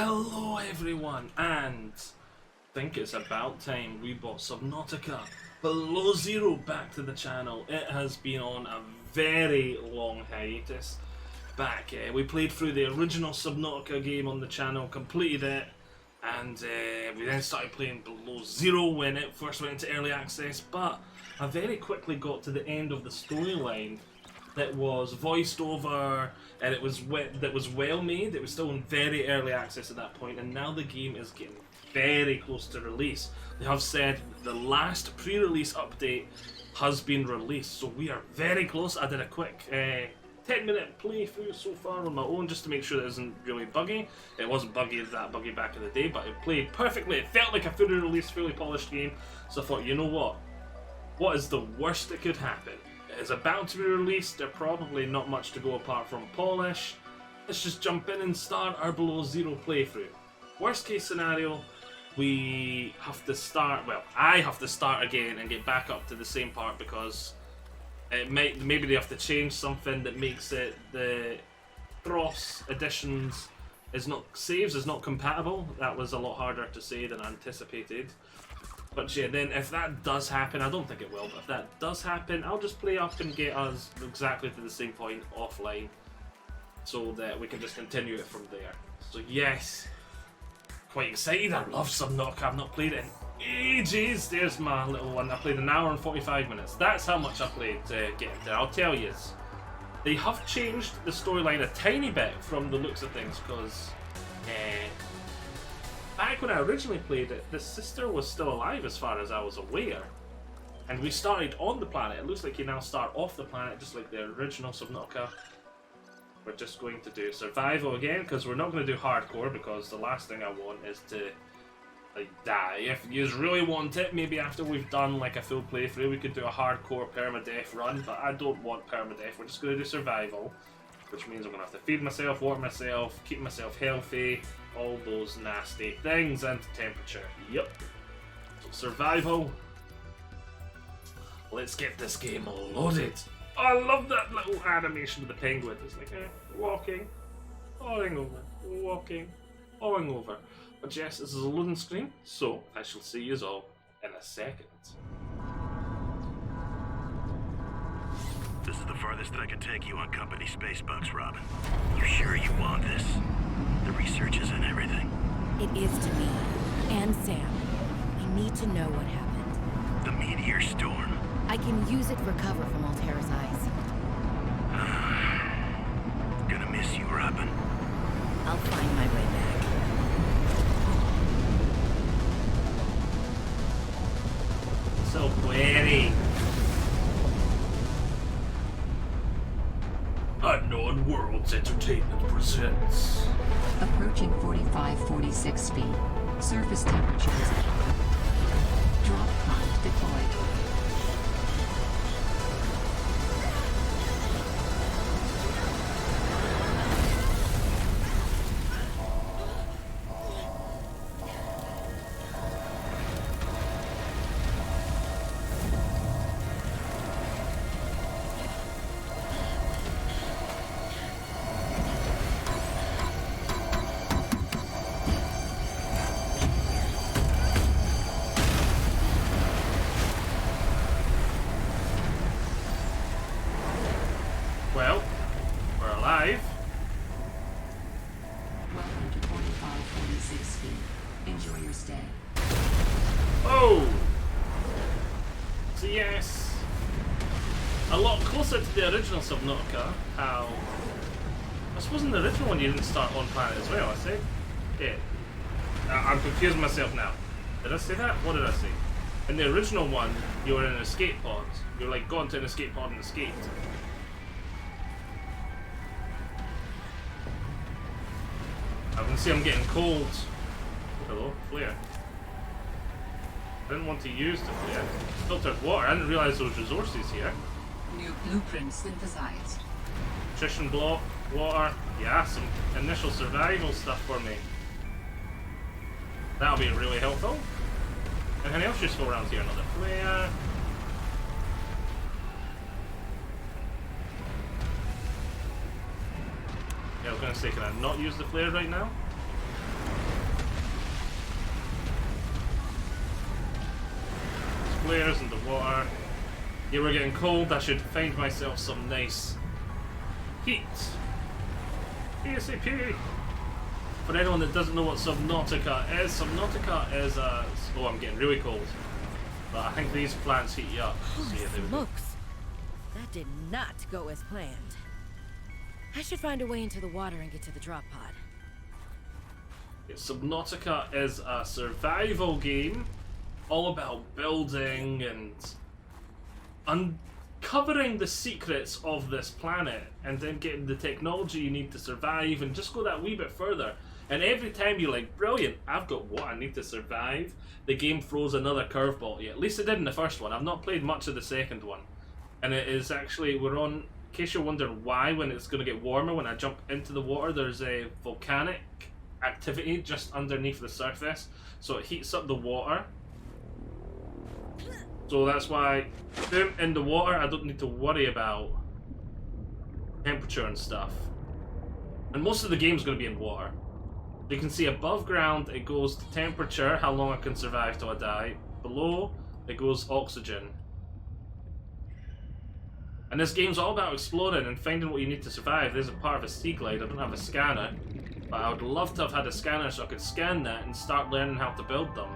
Hello everyone, and I think it's about time we brought Subnautica Below Zero back to the channel. It has been on a very long hiatus. We played through the original Subnautica game on the channel, completed it, and we then started playing Below Zero when it first went into early access, but I very quickly got to the end of the storyline that was voiced over and it was well made. It was still in very early access at that point, and now the game is getting very close to release. They have said the last pre-release update has been released, so we are very close. I did a quick 10-minute playthrough so far on my own just to make sure that it isn't really buggy. It wasn't buggy back in the day, but it played perfectly. It felt like a fully released, fully polished game, so I thought, you know what? What is the worst that could happen? It is about to be released, there's probably not much to go apart from polish. Let's just jump in and start our Below Zero playthrough. Worst case scenario, we have to start, well, I have to start again and get back up to the same part because maybe they have to change something that makes it the cross editions saves is not compatible. That was a lot harder to say than anticipated. But yeah, then if that does happen, I don't think it will, but if that does happen, I'll just play up and get us exactly to the same point offline so that we can just continue it from there. So yes, quite excited. I love Subnautica. I've not played it in ages. There's my little one. I played an hour and 45 minutes. That's how much I played to get into it. I'll tell you, they have changed the storyline a tiny bit from the looks of things because back when I originally played it, the sister was still alive as far as I was aware. And we started on the planet. It looks like you now start off the planet just like the original Subnautica. We're just going to do survival again because we're not going to do hardcore because the last thing I want is to die. If you really want it, maybe after we've done like a full playthrough we could do a hardcore permadeath run, but I don't want permadeath. We're just going to do survival, which means I'm going to have to feed myself, water myself, keep myself healthy, all those nasty things, and temperature. Yep. So survival. Let's get this game loaded. Oh, I love that little animation of the penguin. It's like walking, falling over, walking, falling over. But yes, this is a loading screen, so I shall see you all in a second. This is the farthest I can take you on company space bucks, Robin. You sure you want this? The research is in everything. It is to me, and Sam. I need to know what happened. The meteor storm. I can use it to recover from Altera's eyes. Gonna miss you, Robin. I'll find my way back. So pretty. Unknown Worlds Entertainment presents. Approaching 45-46 feet. Surface temperature is drop pod deployed. Well, we're alive. Welcome to 45-46 feet. Enjoy your stay. Oh! So yes, a lot closer to the original Subnautica. How? I suppose in the original one you didn't start on planet as well, I say? Yeah. I'm confusing myself now. Did I say that? What did I say? In the original one, you were in an escape pod. You were like gone to an escape pod and escaped. I can see I'm getting cold. Hello, flare. I didn't want to use the flare. Filtered water. I didn't realise there was resources here. New blueprint synthesized. Nutrition block, water. Yeah, some initial survival stuff for me. That'll be really helpful. Anything else useful around here? Another flare. Yeah, I was going to say, can I not use the flare right now? flares in the water. Yeah, we're getting cold. I should find myself some nice heat. ASAP. For anyone that doesn't know what Subnautica is a... Oh, I'm getting really cold. But I think these plants heat you up. So Holy yeah, there we go. smokes. That did not go as planned. I should find a way into the water and get to the drop pod. Subnautica is a survival game all about building and uncovering the secrets of this planet and then getting the technology you need to survive and just go that wee bit further. And every time you're like, brilliant, I've got what I need to survive, the game throws another curveball at you. At least it did in the first one. I've not played much of the second one. And it is actually, we're on, in case you're wondering why, when it's going to get warmer, when I jump into the water, there's a volcanic activity just underneath the surface, so it heats up the water. So that's why, boom, in the water, I don't need to worry about temperature and stuff. And most of the game's going to be in water. You can see above ground, it goes to temperature, how long I can survive till I die. Below, it goes oxygen. And this game's all about exploring and finding what you need to survive. There's a part of a sea glide. I don't have a scanner, but I would love to have had a scanner so I could scan that and start learning how to build them.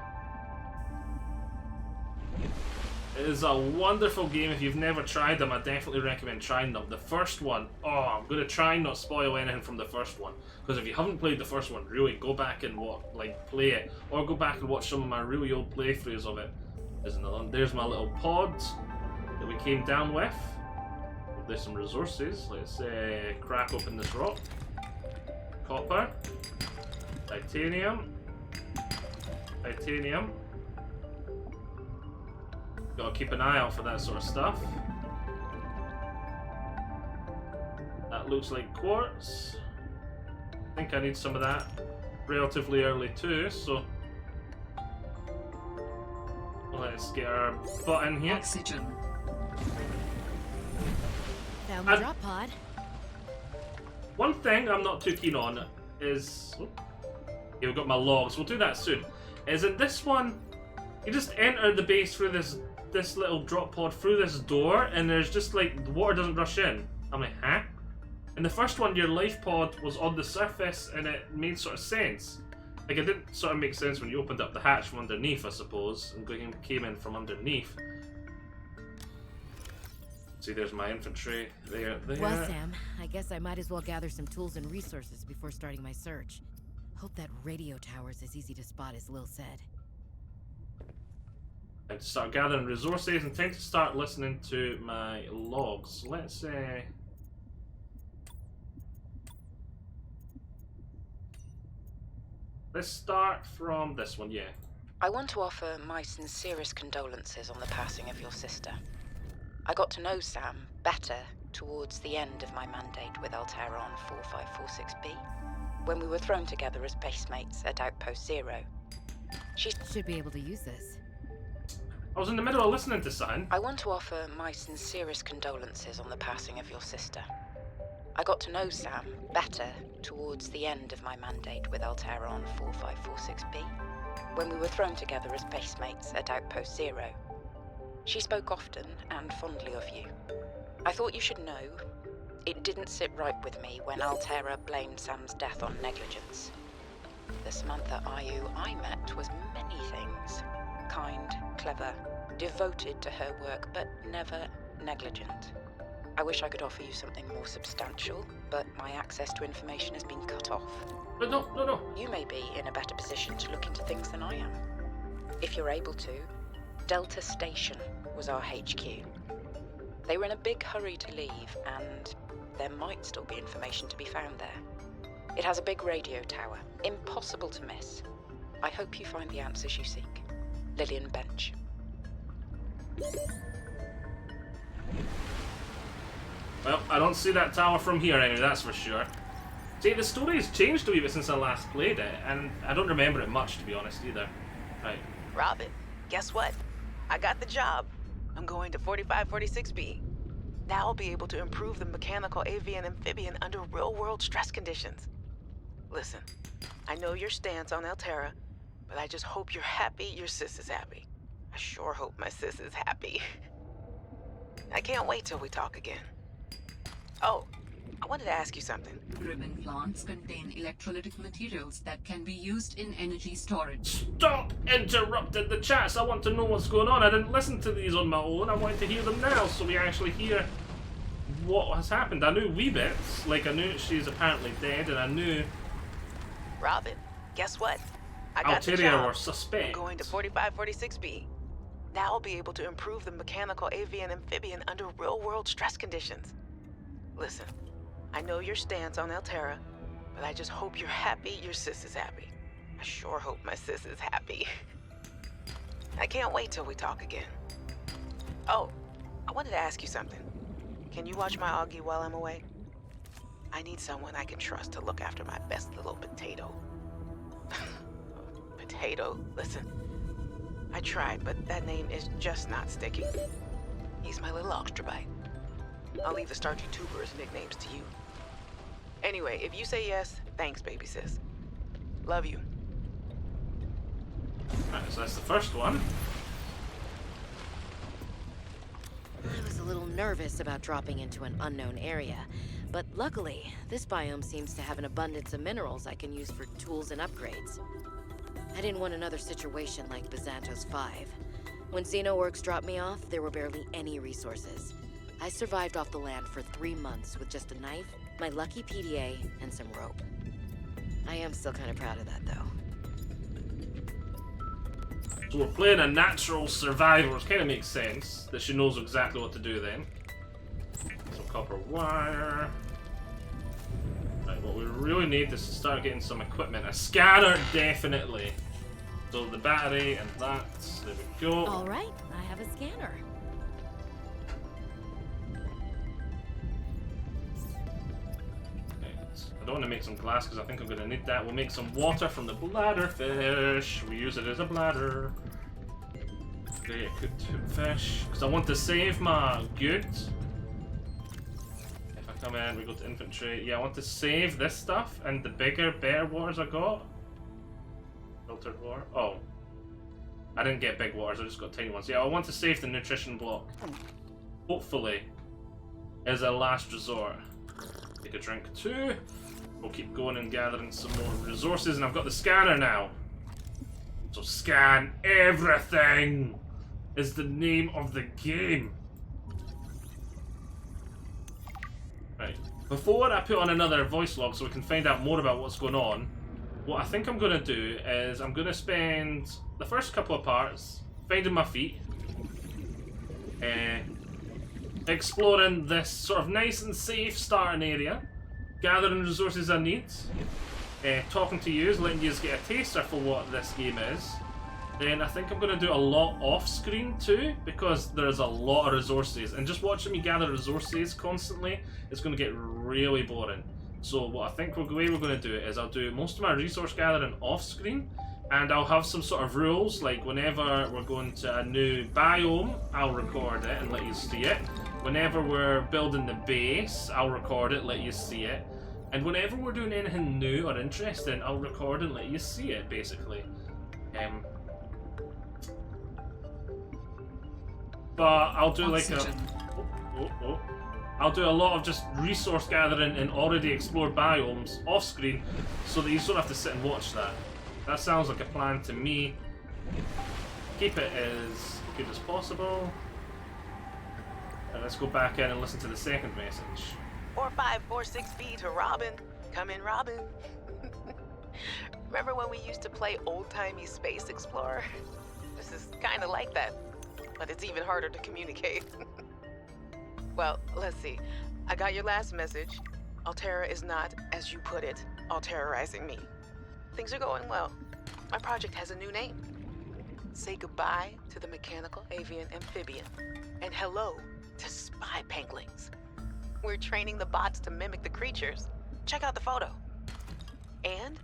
It is a wonderful game. If you've never tried them, I definitely recommend trying them. The first one, oh, I'm going to try and not spoil anything from the first one. Because if you haven't played the first one, really, go back and play it. Or go back and watch some of my really old playthroughs of it. There's another one. There's my little pod that we came down with. There's some resources. Let's crack open this rock. Copper. Titanium. Titanium. Gotta keep an eye out for that sort of stuff. That looks like quartz. I think I need some of that relatively early too, so let's get our butt in here. Oxygen. Found the drop pod. One thing I'm not too keen on is... Oh, okay, we've got my logs. We'll do that soon. Is in this one, you just enter the base through this little drop pod through this door, and there's just like, the water doesn't rush in. I'm like, huh? In the first one, your life pod was on the surface, and it made sort of sense. Like, it didn't sort of make sense when you opened up the hatch from underneath, I suppose, and came in from underneath. See, there's my infantry. There. Well, Sam, I guess I might as well gather some tools and resources before starting my search. Hope that radio tower's as easy to spot as Lil said. And to start gathering resources and tend to start listening to my logs. Let's start from this one, yeah. I want to offer my sincerest condolences on the passing of your sister. I got to know Sam better towards the end of my mandate with Altera on 4546B, when we were thrown together as basemates at Outpost Zero. She should be able to use this. I was in the middle of listening to something. I want to offer my sincerest condolences on the passing of your sister. I got to know Sam better towards the end of my mandate with Altera on 4546B, when we were thrown together as basemates at Outpost Zero. She spoke often and fondly of you. I thought you should know, it didn't sit right with me when Altera blamed Sam's death on negligence. The Samantha Ayu I met was many things. Kind, clever, devoted to her work, but never negligent. I wish I could offer you something more substantial, but my access to information has been cut off. But no. You may be in a better position to look into things than I am. If you're able to, Delta Station was our HQ. They were in a big hurry to leave, and there might still be information to be found there. It has a big radio tower, impossible to miss. I hope you find the answers you seek. Lillian Bench. Well, I don't see that tower from here anyway, that's for sure. See, the story has changed a wee bit since I last played it, and I don't remember it much, to be honest, either. Right. Robin, guess what? I got the job. I'm going to 4546B. Now I'll be able to improve the mechanical avian amphibian under real-world stress conditions. Listen, I know your stance on Altera, but I just hope you're happy your sis is happy. I sure hope my sis is happy. I can't wait till we talk again. Oh, I wanted to ask you something. Ribbon plants contain electrolytic materials that can be used in energy storage. Stop interrupting the chats. I want to know what's going on. I didn't listen to these on my own. I wanted to hear them now so we actually hear what has happened. I knew wee bits. Like, I knew she's apparently dead, and I knew Robin, guess what? I got the Altaria job. were suspect. I'm going to 4546B. Now I'll be able to improve the mechanical avian amphibian under real-world stress conditions. Listen, I know your stance on Altera, but I just hope you're happy your sis is happy. I sure hope my sis is happy. I can't wait till we talk again. Oh, I wanted to ask you something. Can you watch my Augie while I'm away? I need someone I can trust to look after my best little potato. Potato, listen. I tried, but that name is just not sticking. He's my little extra bite. I'll leave the starchy tubers nicknames to you. Anyway, if you say yes, thanks, baby sis. Love you. Right, so that's the first one. I was a little nervous about dropping into an unknown area, but luckily, this biome seems to have an abundance of minerals I can use for tools and upgrades. I didn't want another situation like Byzantos 5. When Xenoworks dropped me off, there were barely any resources. I survived off the land for 3 months with just a knife, my lucky PDA, and some rope. I am still kind of proud of that, though. So we're playing a natural survivor, which kind of makes sense that she knows exactly what to do then. Some copper wire. Right, what we really need is to start getting some equipment. A scanner, definitely. So the battery and that. There we go. All right, I have a scanner. I don't want to make some glass because I think I'm going to need that. We'll make some water from the bladder fish. We use it as a bladder. Okay, cooked fish. Because I want to save my goods. If I come in, we go to inventory. Yeah, I want to save this stuff and the bigger, better waters I got. Filtered water. Oh. I didn't get big waters, I just got tiny ones. Yeah, I want to save the nutrition block. Hopefully. As a last resort. Take a drink too. We'll keep going and gathering some more resources, and I've got the scanner now. So scan everything is the name of the game. Right. Before I put on another voice log so we can find out more about what's going on, what I think I'm going to do is I'm going to spend the first couple of parts finding my feet, exploring this sort of nice and safe starting area, gathering resources I need, talking to you, letting you get a taster for what this game is. Then I think I'm going to do a lot off screen too, because there's a lot of resources, and just watching me gather resources constantly is going to get really boring. So what I think the way we're going to do it is I'll do most of my resource gathering off screen, and I'll have some sort of rules, like whenever we're going to a new biome, I'll record it and let you see it. Whenever we're building the base, I'll record it, let you see it. And whenever we're doing anything new or interesting, I'll record and let you see it, basically. But I'll do like I'll do a lot of just resource gathering in already explored biomes off screen, so that you don't have to sit and watch that. That sounds like a plan to me. Keep it as good as possible. And let's go back in and listen to the second message. 4546B to Robin. Come in, Robin. Remember when we used to play old-timey Space Explorer? This is kind of like that, but it's even harder to communicate. Well, let's see. I got your last message. Altera is not, as you put it, alterizing me. Things are going well. My project has a new name. Say goodbye to the mechanical avian amphibian, and hello to spy penguins. We're training the bots to mimic the creatures. Check out the photo. And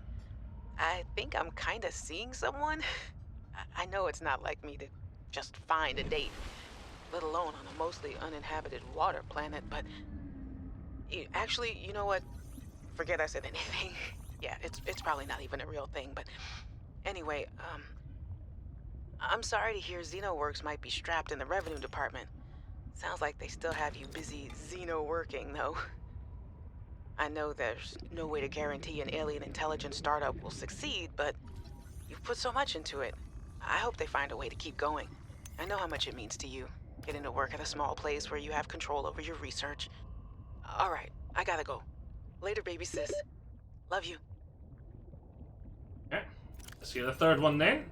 I think I'm kind of seeing someone. I know it's not like me to just find a date, let alone on a mostly uninhabited water planet, but actually, you know what? Forget I said anything. Yeah, it's probably not even a real thing, but anyway, I'm sorry to hear XenoWorks might be strapped in the revenue department. Sounds like they still have you busy Xeno working, though. I know there's no way to guarantee an alien intelligence startup will succeed, but you've put so much into it. I hope they find a way to keep going. I know how much it means to you, getting to work at a small place where you have control over your research. All right, I gotta go. Later, baby sis. Love you. Okay. Let's see the third one then.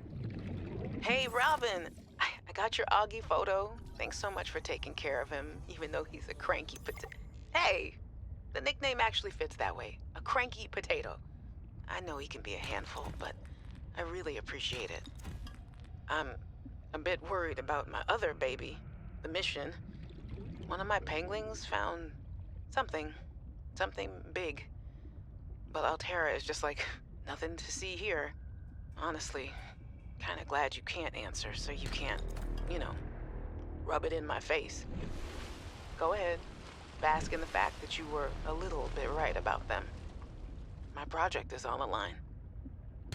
Hey, Robin. I got your Augie photo. Thanks so much for taking care of him, even though he's a cranky potato. Hey! The nickname actually fits that way. A cranky potato. I know he can be a handful, but I really appreciate it. I'm a bit worried about my other baby, the mission. One of my penguins found something big. But Altera is just like nothing to see here. Honestly, kinda glad you can't answer, so you can't, rub it in my face. Go ahead. Bask in the fact that you were a little bit right about them. My project is on the line.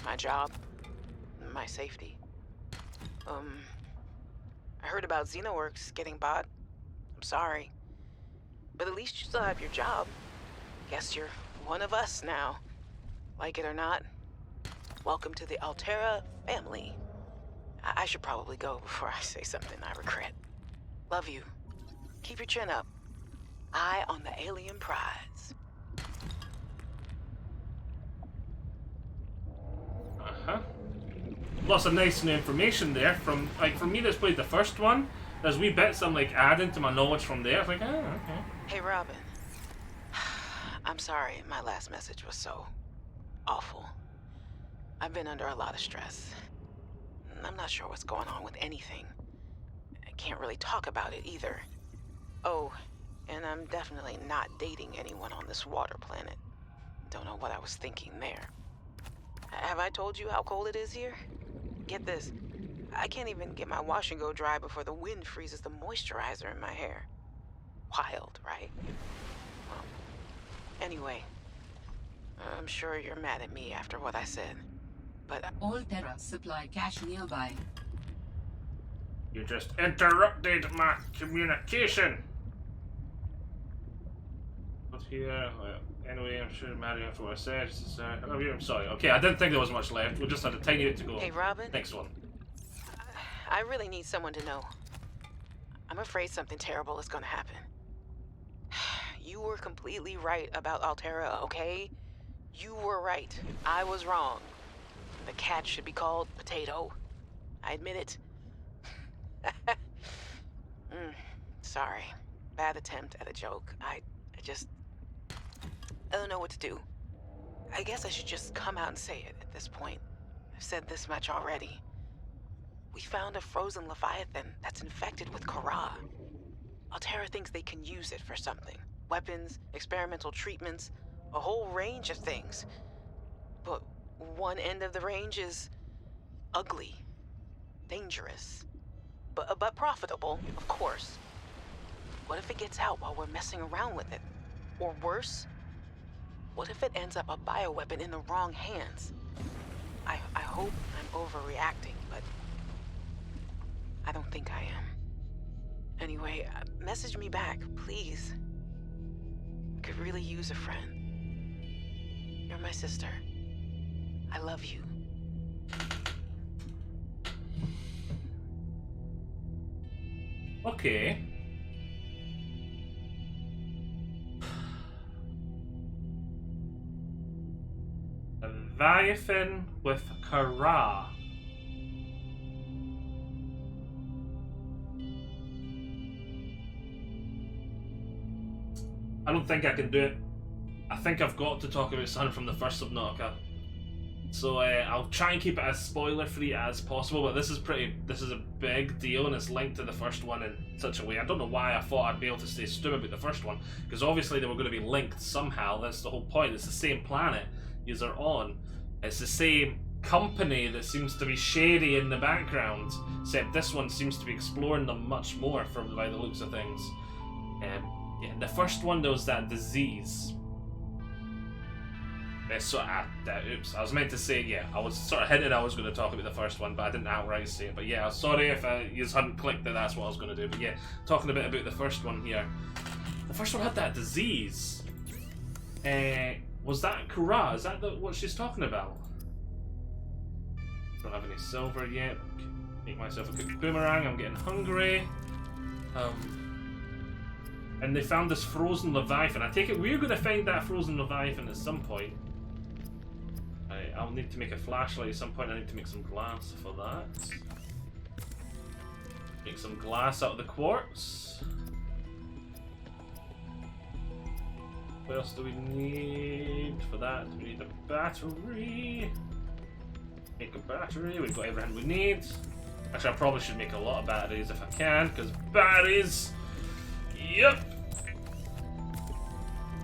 My job. My safety. I heard about XenoWorks getting bought. I'm sorry. But at least you still have your job. Guess you're one of us now. Like it or not, welcome to the Altera family. I should probably go before I say something I regret. Love you. Keep your chin up. Eye on the alien prize. Uh-huh. Lots of nice new information there from, for me that's played the first one, there's wee bits I'm adding to my knowledge from there. It's like, oh, okay. Hey, Robin. I'm sorry my last message was so awful. I've been under a lot of stress. I'm not sure what's going on with anything. I can't really talk about it either. Oh, and I'm definitely not dating anyone on this water planet. Don't know what I was thinking there. Have I told you how cold it is here? Get this. I can't even get my wash and go dry before the wind freezes the moisturizer in my hair. Wild, right? Well, anyway, I'm sure you're mad at me after what I said, but Altera supply cache nearby. You just interrupted my communication. But here, well, anyway, I'm sure mad after what I said. I love you. I'm sorry. Okay, I didn't think there was much left. We just had a tiny bit to go. hey, Robin, Next one. I really need someone to know. I'm afraid something terrible is gonna happen. You were completely right about Altera, okay? You were right. I was wrong. The cat should be called Potato. I admit it. Sorry. Bad attempt at a joke. I don't know what to do. I guess I should just come out and say it at this point. I've said this much already. We found a frozen Leviathan that's infected with Kara. Altera thinks they can use it for something. Weapons, experimental treatments, a whole range of things. But one end of the range is ugly, dangerous, but profitable, of course. What if it gets out while we're messing around with it? Or worse, what if it ends up a bioweapon in the wrong hands? I hope I'm overreacting, but I don't think I am. Anyway, message me back, please. Could really use a friend. You're my sister. I love you. Okay. Leviathan with Kara. I don't think I can do it. I think I've got to talk about something from the first Subnautica. So I'll try and keep it as spoiler-free as possible, but this is a big deal and it's linked to the first one in such a way. I don't know why I thought I'd be able to stay stupid about the first one, because obviously they were going to be linked somehow. That's the whole point. It's the same planet you're on. It's the same company that seems to be shady in the background, except this one seems to be exploring them much more from by the looks of things. Yeah, the first one there was that disease. It's sort of, oops, I was meant to say, yeah, I was sort of hinted I was going to talk about the first one, but I didn't outright say it. But yeah, sorry if you hadn't clicked that that's what I was going to do. But yeah, talking a bit about the first one here. The first one had that disease. Was that Kura? Is that what she's talking about? Don't have any silver yet. Make myself a quick boomerang, I'm getting hungry. And they found this frozen Leviathan. I take it we're going to find that frozen Leviathan at some point. I'll need to make a flashlight at some point. I need to make some glass for that. Make some glass out of the quartz. What else do we need for that? We need a battery. Make a battery. We've got everything we need. Actually, I probably should make a lot of batteries if I can, because batteries. Yep.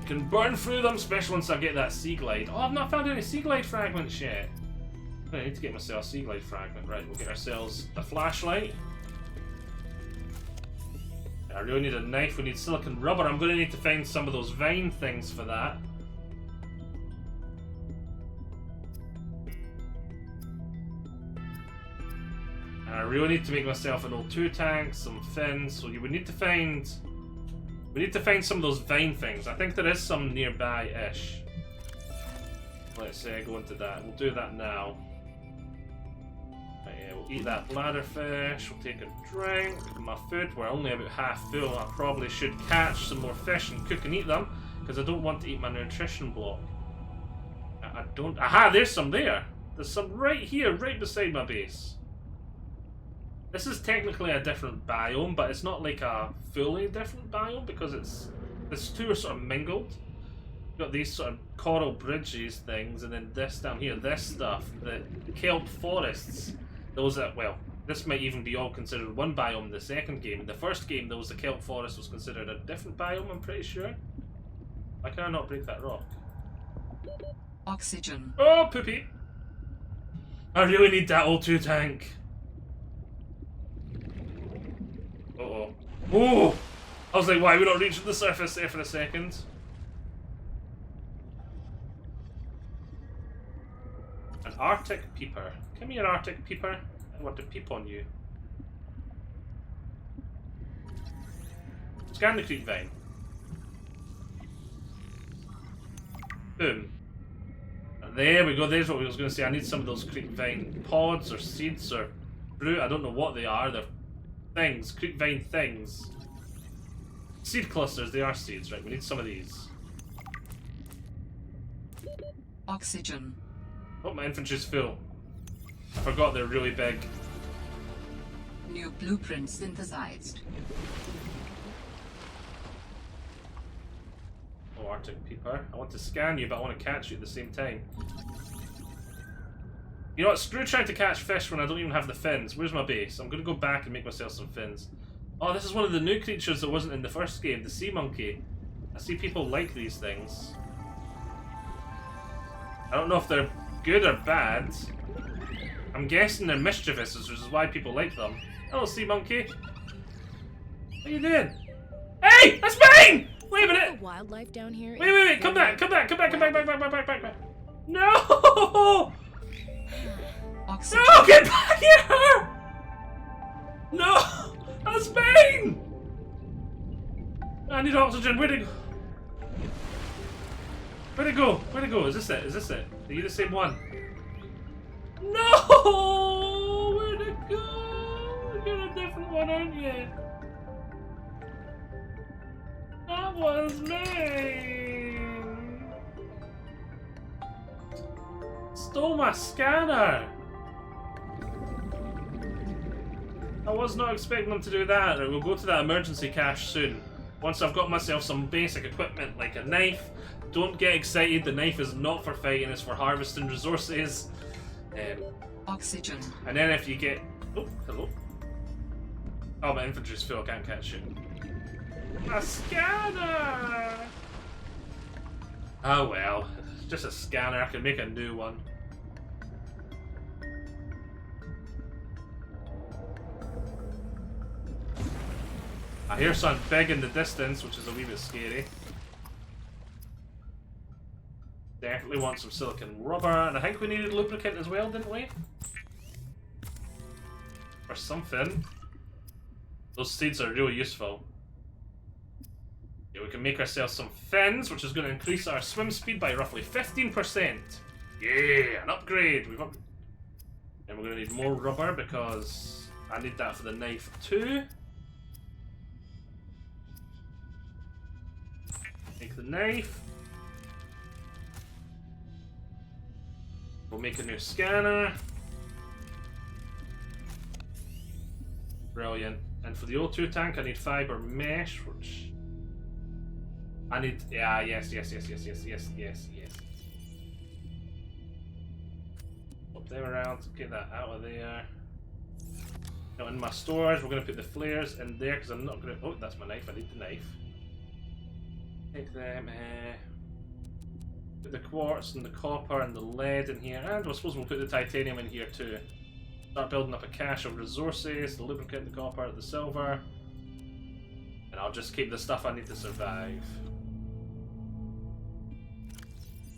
Can burn through them, especially once I get that sea glide. Oh, I've not found any sea glide fragments yet. I need to get myself a sea glide fragment. Right, we'll get ourselves a flashlight. I really need a knife. We need silicon rubber. I'm going to need to find some of those vine things for that. And I really need to make myself an O2 tank, some fins. So you would need to find. We need to find some of those vine things. I think there is some nearby-ish. Let's go into that. We'll do that now. Right, yeah, we'll eat that bladderfish. We'll take a drink. My food, we're only about half full. I probably should catch some more fish and cook and eat them, because I don't want to eat my nutrition block. I don't... Aha, there's some there. There's some right here, right beside my base. This is technically a different biome, but it's not like a fully different biome because the two are sort of mingled. You've got these sort of coral bridges things, and then this down here, this stuff, the kelp forests. Those that, well, this might even be all considered one biome in the second game. In the first game, there was the kelp forest was considered a different biome, I'm pretty sure. Why can I not break that rock? Oxygen. Oh, poopy! I really need that O2 tank. Uh-oh. Oh! I was like, why are we not reaching the surface there for a second? An Arctic peeper. Come here, Arctic peeper. I want to peep on you. Scan the creep vine. Boom. And there we go, there's what I was going to say. I need some of those creep vine pods or seeds or fruit. I don't know what they are. They're things, creep vine things. Seed clusters, they are seeds, right? We need some of these. Oxygen. Oh, my infantry's full. I forgot they're really big. New blueprint synthesized. Oh, Arctic peeper. I want to scan you, but I want to catch you at the same time. You know what? Screw trying to catch fish when I don't even have the fins. Where's my base? I'm going to go back and make myself some fins. Oh, this is one of the new creatures that wasn't in the first game, the sea monkey. I see people like these things. I don't know if they're good or bad. I'm guessing they're mischievous, which is why people like them. Hello, sea monkey. What are you doing? Hey! That's mine! Wait a minute! Wildlife down here. Wait, come back! Back. No! Oxygen. No, get back here! No! That's Bane! I need oxygen. Where'd it go? Where'd it go? Is this it? Are you the same one? No! Where'd it go? You're a different one, aren't you? That was me! Stole my scanner! I was not expecting them to do that. We'll go to that emergency cache soon. Once I've got myself some basic equipment like a knife. Don't get excited, the knife is not for fighting, it's for harvesting resources. Oxygen. And then if you get... Oh, hello. Oh, my infantry's full, I can't catch it. A scanner! Oh well, just a scanner, I can make a new one. I hear something big in the distance, which is a wee bit scary. There. definitely want some silicon rubber, and I think we needed lubricant as well, didn't we? Or something. Those seeds are really useful. Yeah, we can make ourselves some fins, which is going to increase our swim speed by roughly 15%. Yeah, an upgrade. And we're going to need more rubber because I need that for the knife too. Make the knife. We'll make a new scanner. Brilliant. And for the O2 tank, I need fiber mesh, which I need. Yeah, yes. Flip them around, get that out of there. Now in my storage, we're going to put the flares in there because I'm not going to. Oh, that's my knife. I need the knife. Take them. Put the quartz and the copper and the lead in here, and I suppose we'll put the titanium in here too. Start building up a cache of resources, the lubricant, the copper, the silver. And I'll just keep the stuff I need to survive.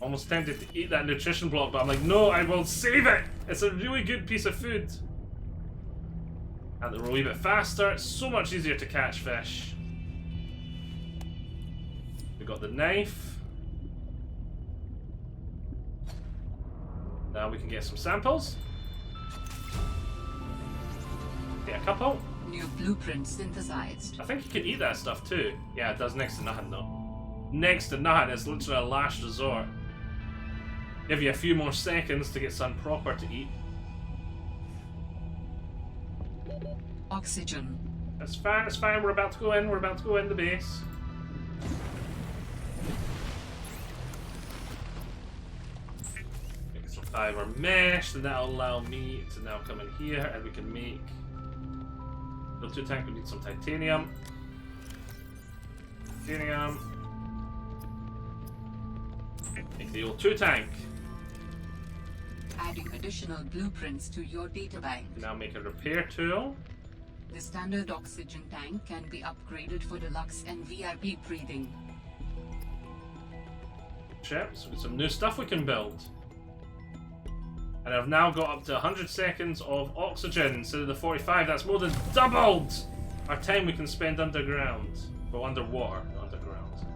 Almost tempted to eat that nutrition block, but I'm like, no, I will save it! It's a really good piece of food. And they're a wee bit faster, it's so much easier to catch fish. We got the knife. Now we can get some samples. Get a couple. New blueprint synthesized. I think you can eat that stuff too. Yeah, it does next to nothing though. Next to nothing, it's literally a last resort. Give you a few more seconds to get something proper to eat. Oxygen. It's fine, we're about to go in the base. Make some fiber mesh, and that'll allow me to now come in here and we can make the O2 tank. We need some titanium. Make the O2 tank. Adding additional blueprints to your databank. Now make a repair tool. The standard oxygen tank can be upgraded for deluxe and VIP breathing. Chips with some new stuff we can build. And I've now got up to 100 seconds of oxygen instead of the 45. That's more than doubled our time we can spend underground. Well, underwater, not underground.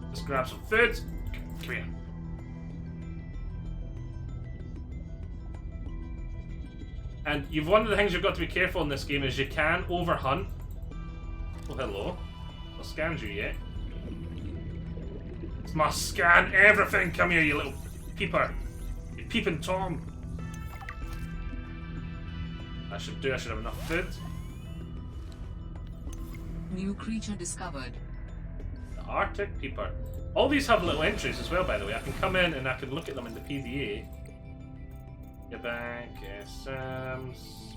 Let's grab some food. Come here. And one of the things you've got to be careful in this game is you can overhunt. Oh, hello. Not scanned you yet. It's my scan everything. Come here, you little peeper. You peeping Tom. I should have enough food. New creature discovered. The Arctic peeper. All these have little entries as well, by the way. I can come in and I can look at them in the PDA. Get back,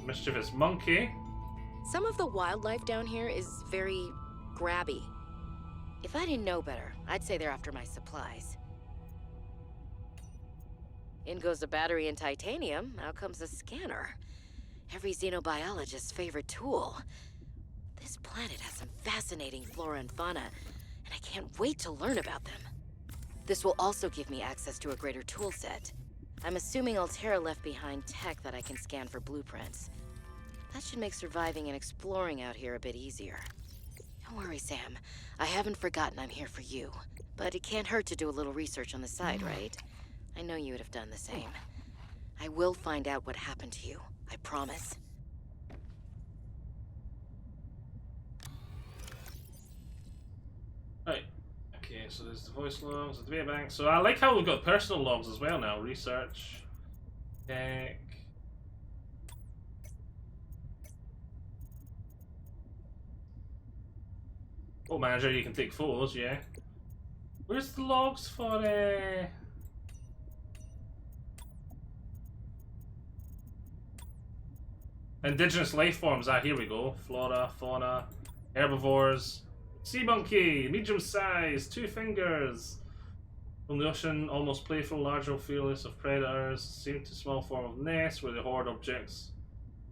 mischievous monkey. Some of the wildlife down here is very grabby. If I didn't know better, I'd say they're after my supplies. In goes a battery and titanium, out comes a scanner. Every xenobiologist's favorite tool. This planet has some fascinating flora and fauna, and I can't wait to learn about them. This will also give me access to a greater tool set. I'm assuming Altera left behind tech that I can scan for blueprints. That should make surviving and exploring out here a bit easier. Don't worry, Sam. I haven't forgotten I'm here for you. But it can't hurt to do a little research on the side, right? I know you would have done the same. I will find out what happened to you. I promise. Right. Okay, so there's the voice logs, the data bank. So I like how we've got personal logs as well now. Research. Tech. Oh, manager, you can take photos, yeah. Where's the logs for indigenous life forms? Ah, here we go. Flora, fauna, herbivores. Sea monkey, medium size, 2 fingers. From the ocean, almost playful, larger, fearless of predators. Seem to small form of nest where they hoard objects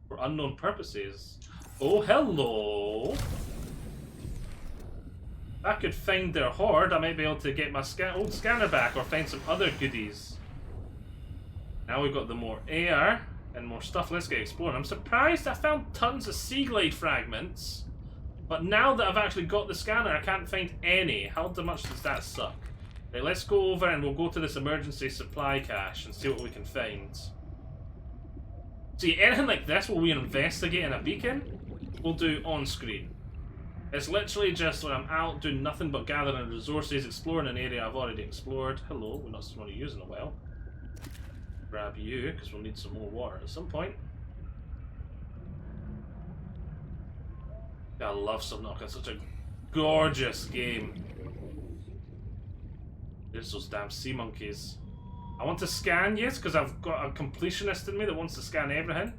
for unknown purposes. Oh, hello! If I could find their horde, I might be able to get my old scanner back or find some other goodies. Now we've got the more air and more stuff. Let's get exploring. I'm surprised I found tons of sea glide fragments, but now that I've actually got the scanner, I can't find any. How much does that suck? Right, let's go over and we'll go to this emergency supply cache and see what we can find. See, anything like this where we investigate in a beacon, we'll do on screen. It's literally just when I'm out doing nothing but gathering resources, exploring an area I've already explored. Hello, we're not someone to use in a while. Grab you, because we'll need some more water at some point. I love Subnautica, it's such a gorgeous game. There's those damn sea monkeys. I want to scan you, because I've got a completionist in me that wants to scan everything.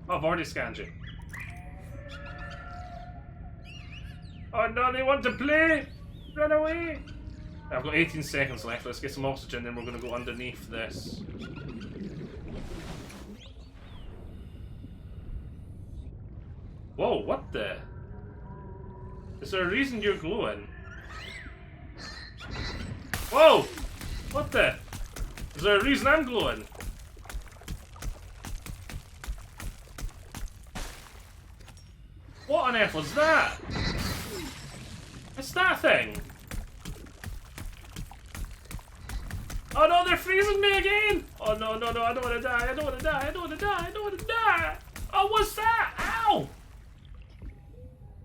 Oh, I've already scanned you. Oh no, they want to play! Run away! I've got 18 seconds left. Let's get some oxygen, then we're going to go underneath this. Whoa, what the? Is there a reason you're glowing? Whoa! What the? Is there a reason I'm glowing? What on earth was that? It's that thing! Oh no, they're freezing me again! Oh no, no, no, I don't want to die, I don't want to die, I don't want to die, I don't want to die! Oh, what's that? Ow!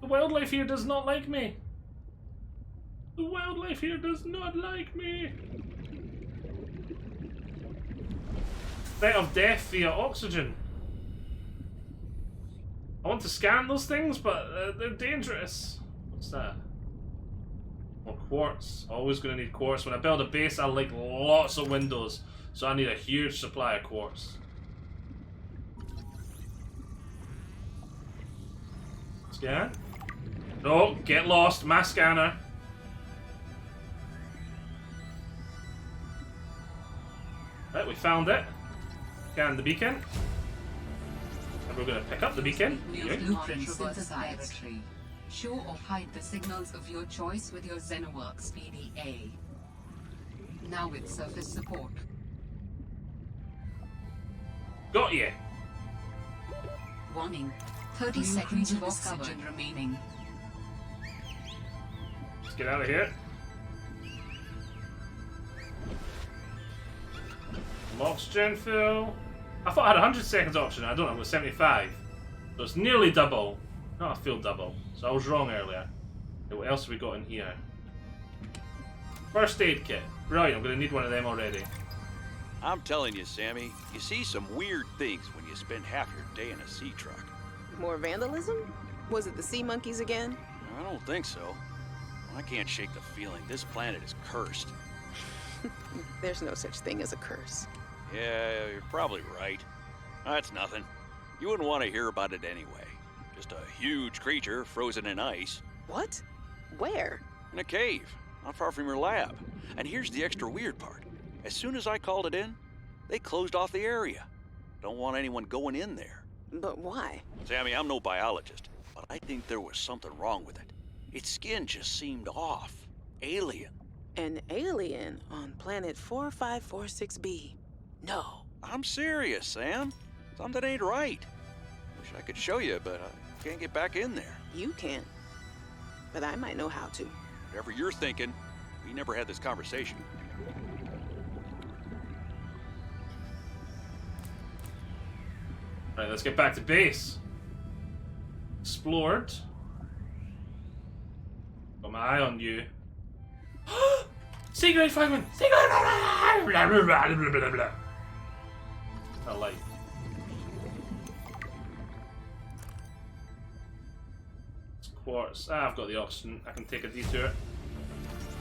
The wildlife here does not like me. The wildlife here does not like me. Threat of death via oxygen. I want to scan those things, but they're dangerous. What's that? More quartz. Always going to need quartz. When I build a base, I like lots of windows, so I need a huge supply of quartz. Scan? No, get lost. My scanner. Right, we found it. Scan the beacon. And we're going to pick up the beacon. New blueprint synthesized. Show or hide the signals of your choice with your Xenoworks PDA. Now with surface support. Got you. Warning. 30 seconds of oxygen remaining. Let's get out of here. Oxygen fill. I thought I had 100 seconds oxygen. I don't know. It was 75. So it's nearly double. Not a full double. So I was wrong earlier. Okay, what else have we got in here? First aid kit. Brilliant. I'm going to need one of them already. I'm telling you, Sammy, you see some weird things when you spend half your day in a sea truck. More vandalism? Was it the sea monkeys again? I don't think so. I can't shake the feeling this planet is cursed. There's no such thing as a curse. Yeah, you're probably right. That's nothing. You wouldn't want to hear about it anyway. Just a huge creature frozen in ice. What? Where? In a cave, not far from your lab. And here's the extra weird part. As soon as I called it in, they closed off the area. Don't want anyone going in there. But why? Sammy, I'm no biologist, but I think there was something wrong with it. Its skin just seemed off. Alien. An alien on planet 4546B. No. I'm serious, Sam. Something ain't right. Wish I could show you, but I can't get back in there. You can't. But I might know how to. Whatever you're thinking, we never had this conversation. Alright, let's get back to base. Explored. Got my eye on you. Secret fragment! Secret fragment! I like. It's quartz. Ah, I've got the oxygen. I can take a detour.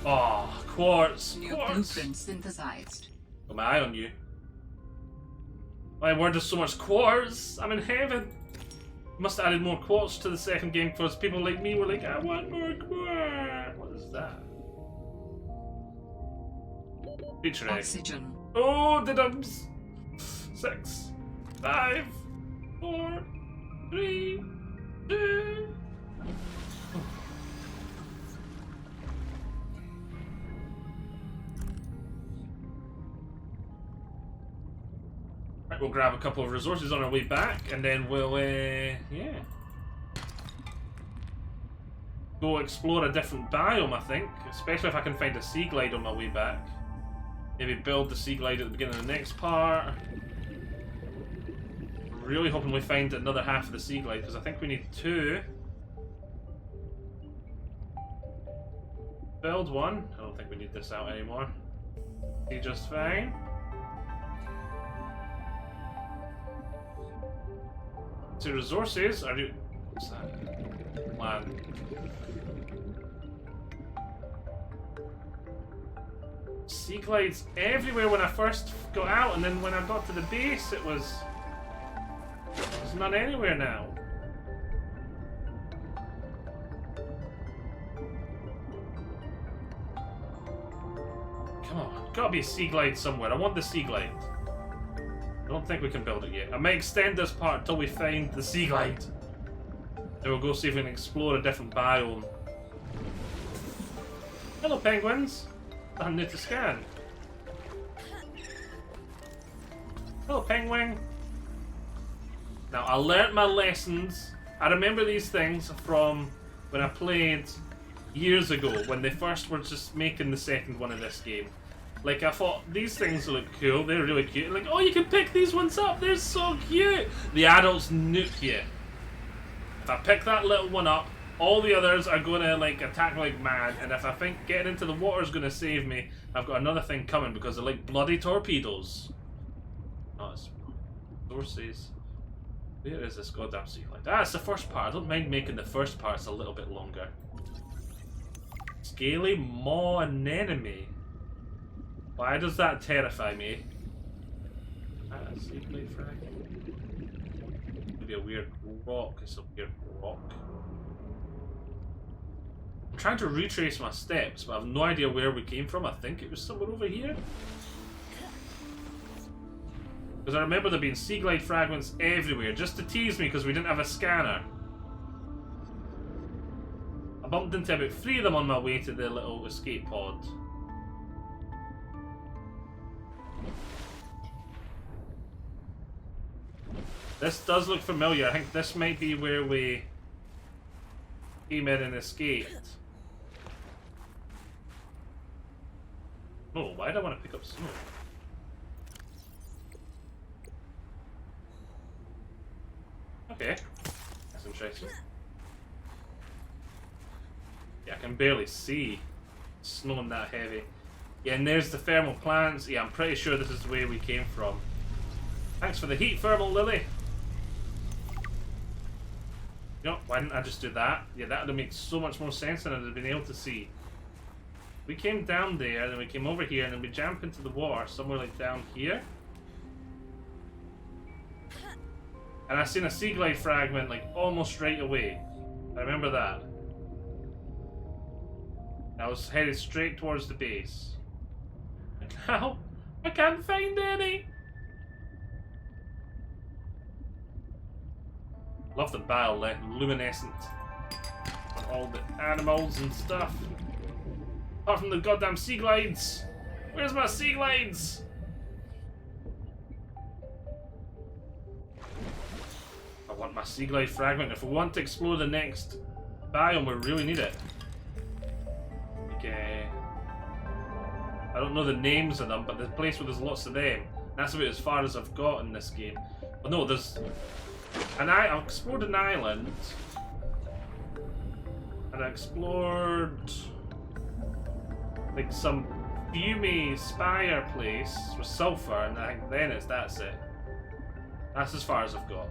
Oh, quartz! New Quartz! blueprint synthesized. Got my eye on you. Why, where there's so much quartz? I'm in heaven. Must have added more quartz to the second game because people like me were like, I want more quartz. What is that? Feature egg. Oxygen. Oh, the dumps. 6, 5, 4, 3, 2. Alright, we'll grab a couple of resources on our way back, and then we'll, yeah. Go explore a different biome, I think. Especially if I can find a sea glide on my way back. Maybe build the sea glide at the beginning of the next part. Really hoping we find another half of the sea glide, because I think we need 2. Build 1. I don't think we need this out anymore. Be just fine. So resources are you? What's that? Land. Sea glides everywhere when I first got out, and then when I got to the base, it was. There's none anywhere now. Come on, gotta be a sea glide somewhere. I want the sea glide. I don't think we can build it yet. I may extend this part until we find the sea glide. Then we'll go see if we can explore a different biome. Hello, penguins. Nothing new to scan. Hello, penguin. Now, I learnt my lessons. I remember these things from when I played years ago, when they first were just making the second one of this game. Like, I thought, these things look cool, they're really cute. Like, oh, you can pick these ones up, they're so cute! The adults nuke you. If I pick that little one up, all the others are gonna, like, attack like mad, and if I think getting into the water is gonna save me, I've got another thing coming, because they're like bloody torpedoes. Oh, it's sources. Where is this goddamn sea glide? Ah, it's the first part. I don't mind making the first parts a little bit longer. Scaly maw anemone. Why does that terrify me? Ah, sea glide frag. Maybe a weird rock. It's a weird rock. I'm trying to retrace my steps, but I have no idea where we came from. I think it was somewhere over here. Because I remember there being sea glide fragments everywhere, just to tease me because we didn't have a scanner. I bumped into about 3 of them on my way to the little escape pod. This does look familiar. I think this might be where we came in and escaped. Oh, why do I want to pick up snow? Okay, that's interesting. Yeah, I can barely see snowing that heavy. Yeah, and there's the thermal plants. Yeah, I'm pretty sure this is the way we came from. Thanks for the heat, thermal lily. You know, why didn't I just do that? Yeah, that would have made so much more sense than I'd have been able to see. We came down there, then we came over here, and then we jump into the water somewhere like down here. And I seen a sea glide fragment like almost right away. I remember that. I was headed straight towards the base. And now, I can't find any! Love the bioluminescent on all the animals and stuff. Apart from the goddamn sea glides! Where's my sea glides? I want my sea glide fragment. If we want to explore the next biome, we really need it. Okay. I don't know the names of them, but there's a place where there's lots of them. That's about as far as I've got in this game. But no, there's... I've explored an island. And I explored... like some fumy spire place with sulfur, and I think then that's it. That's as far as I've got.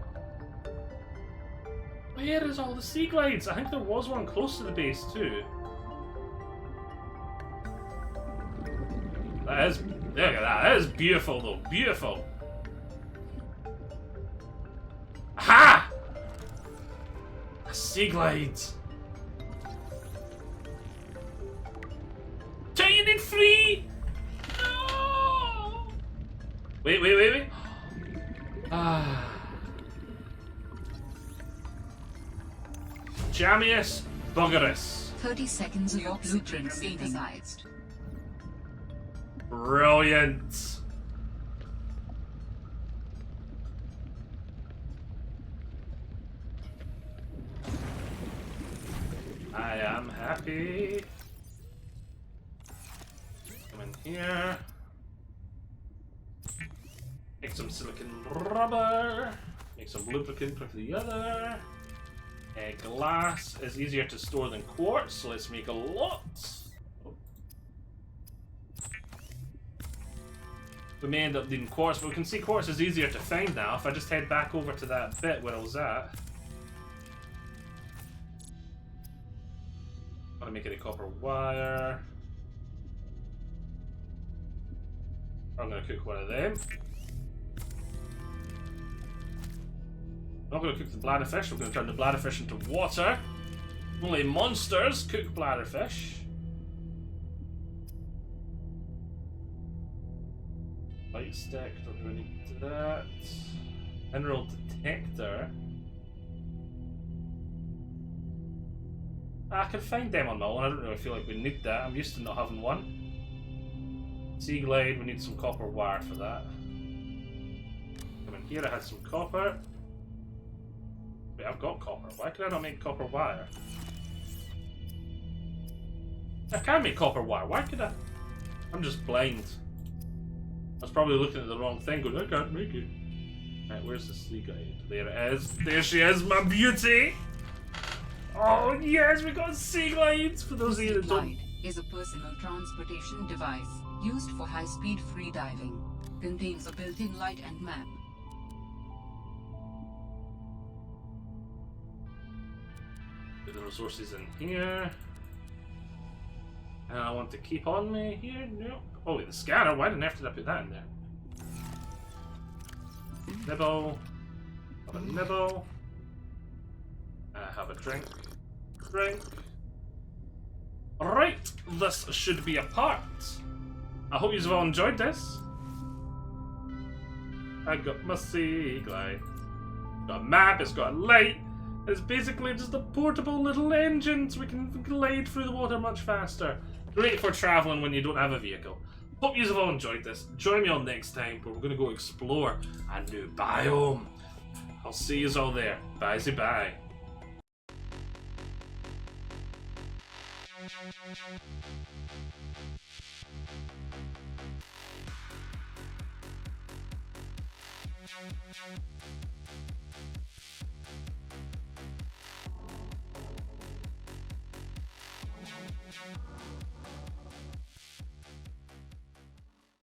Where is all the sea glides? I think there was one close to the base too. Look at that. That is beautiful though. Beautiful. Aha! A sea glide. Giant and free! No! Wait. Ah. Jamius Buggerus. 30 seconds of your blueprint synthesized. Brilliant. I am happy. Come in here. Make some silicon rubber. Make some lubricant with the other. Glass is easier to store than quartz, so let's make a lot. Oh. We may end up needing quartz, but we can see quartz is easier to find now if I just head back over to that bit where I was at. Want to make any copper wire. I'm going to cook one of them. I'm not going to cook the bladderfish, we're going to turn the bladderfish into water. Only monsters cook bladderfish. Light stick, don't really need that. Mineral detector. I can find them on my own, I don't really feel like we need that. I'm used to not having one. Sea glide, we need some copper wire for that. Come in here, I had some copper. Wait, I've got copper. Why can I not make copper wire? I can make copper wire. Why could I? I'm just blind. I was probably looking at the wrong thing going, I can't make it. Right, where's the sea glide? There it is. There she is, my beauty! Oh yes, we got sea glides! For those of you that don't... Glide is a personal transportation device used for high-speed freediving. Contains a built-in light and map. The resources in here. And I want to keep on me here. Nope. Oh, wait, the scanner. Why didn't I have to put that in there? Nibble. Have a nibble. Have a drink. Drink. Alright, this should be a part. I hope you've all enjoyed this. I got my sea glide. It's got a map, it's got a light. It's basically just a portable little engine so we can glide through the water much faster. Great for traveling when you don't have a vehicle. Hope you have all enjoyed this. Join me on next time where we're going to go explore a new biome. I'll see you all there. Bye-bye. Bye.